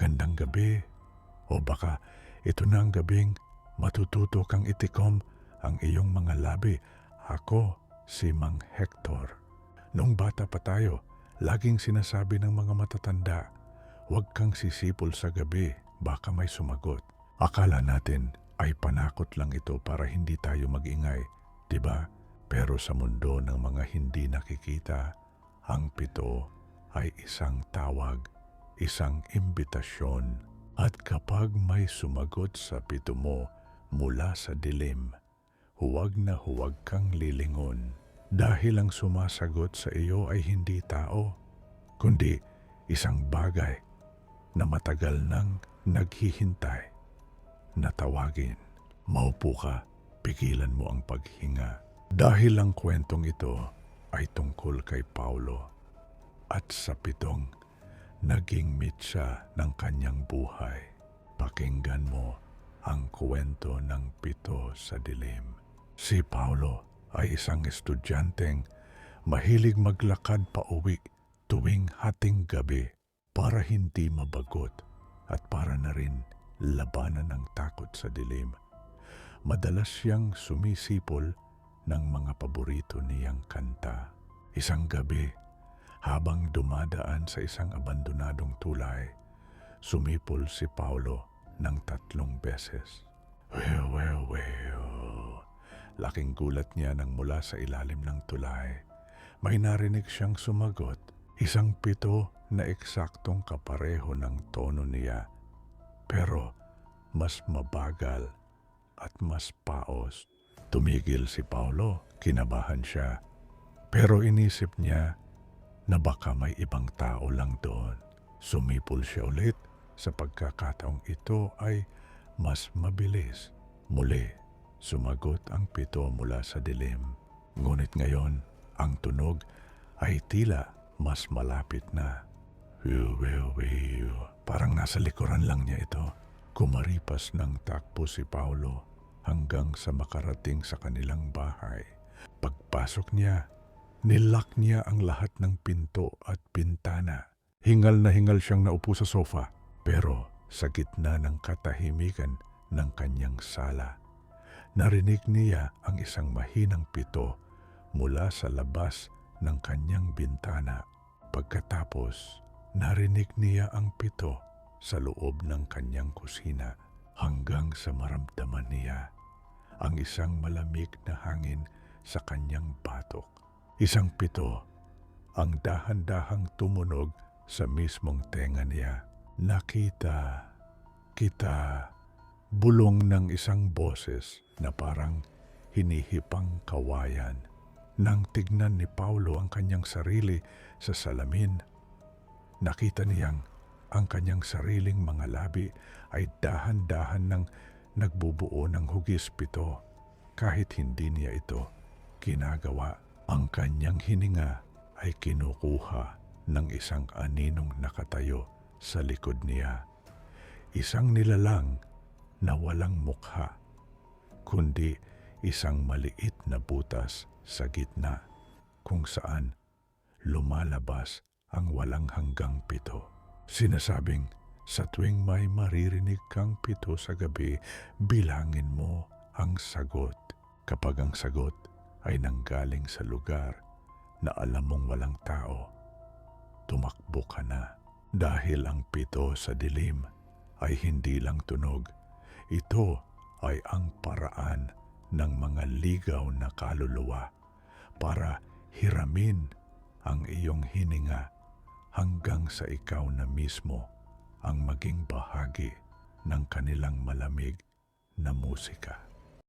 magandang gabi. O baka ito na ang gabing matututo kang itikom ang iyong mga labi. Ako si Mang Hector. Noong bata pa tayo, laging sinasabi ng mga matatanda, huwag kang sisipol sa gabi, baka may sumagot. Akala natin ay panakot lang ito para hindi tayo mag-ingay, diba? Pero sa mundo ng mga hindi nakikita, ang pito ay isang tawag, isang imbitasyon. At kapag may sumagot sa pito mo mula sa dilim, huwag na huwag kang lilingon. Dahil ang sumasagot sa iyo ay hindi tao, kundi isang bagay na matagal nang naghihintay na tawagin. Maupo ka, pigilan mo ang paghinga. Dahil ang kwentong ito ay tungkol kay Paulo at sa pitong naging mitsa ng kanyang buhay. Pakinggan mo ang kwento ng pito sa dilim. Si Paulo ay isang estudyanteng mahilig maglakad pauwi tuwing hating gabi para hindi mabagot at para na rin labanan ng takot sa dilim. Madalas siyang sumisipol ng mga paborito niyang kanta. Isang gabi, habang dumadaan sa isang abandonadong tulay, sumipol si Paulo ng 3 beses. Wew. Laking gulat niya nang mula sa ilalim ng tulay. May narinig siyang sumagot, isang pito na eksaktong kapareho ng tono niya, pero mas mabagal at mas paos. Tumigil si Paulo, kinabahan siya. Pero inisip niya na baka may ibang tao lang doon. Sumipol siya ulit. Sa pagkakataong ito ay mas mabilis. Muli, sumagot ang pito mula sa dilim. Ngunit ngayon, ang tunog ay tila mas malapit na. Wiu. Parang nasa likuran lang niya ito. Kumaripas ng takbo si Paulo hanggang sa makarating sa kanilang bahay. Pagpasok niya, nilock niya ang lahat ng pinto at bintana. Hingal na hingal siyang naupo sa sofa, pero sa gitna ng katahimikan ng kanyang sala, narinig niya ang isang mahinang pito mula sa labas ng kanyang bintana. Pagkatapos, narinig niya ang pito sa loob ng kanyang kusina hanggang sa maramdaman niya ang isang malamig na hangin sa kanyang batok. Isang pito ang dahan-dahang tumunog sa mismong tenga niya. Nakita kita, bulong ng isang boses na parang hinihipang kawayan. Nang tignan ni Paulo ang kanyang sarili sa salamin, nakita niyang ang kanyang sariling mga labi ay dahan-dahan nang nagbubuo ng hugis pito. Kahit hindi niya ito ginagawa, ang kanyang hininga ay kinukuha ng isang aninong nakatayo sa likod niya. Isang nilalang na walang mukha, kundi isang maliit na butas sa gitna kung saan lumalabas ang walang hanggang pito. Sinasabing, sa tuwing may maririnig kang pito sa gabi, bilangin mo ang sagot. Kapag ang sagot ay nanggaling sa lugar na alam mong walang tao, tumakbo ka na. Dahil ang pito sa dilim ay hindi lang tunog. Ito ay ang paraan ng mga ligaw na kaluluwa para hiramin ang iyong hininga hanggang sa ikaw na mismo ang maging bahagi ng kanilang malamig na musika.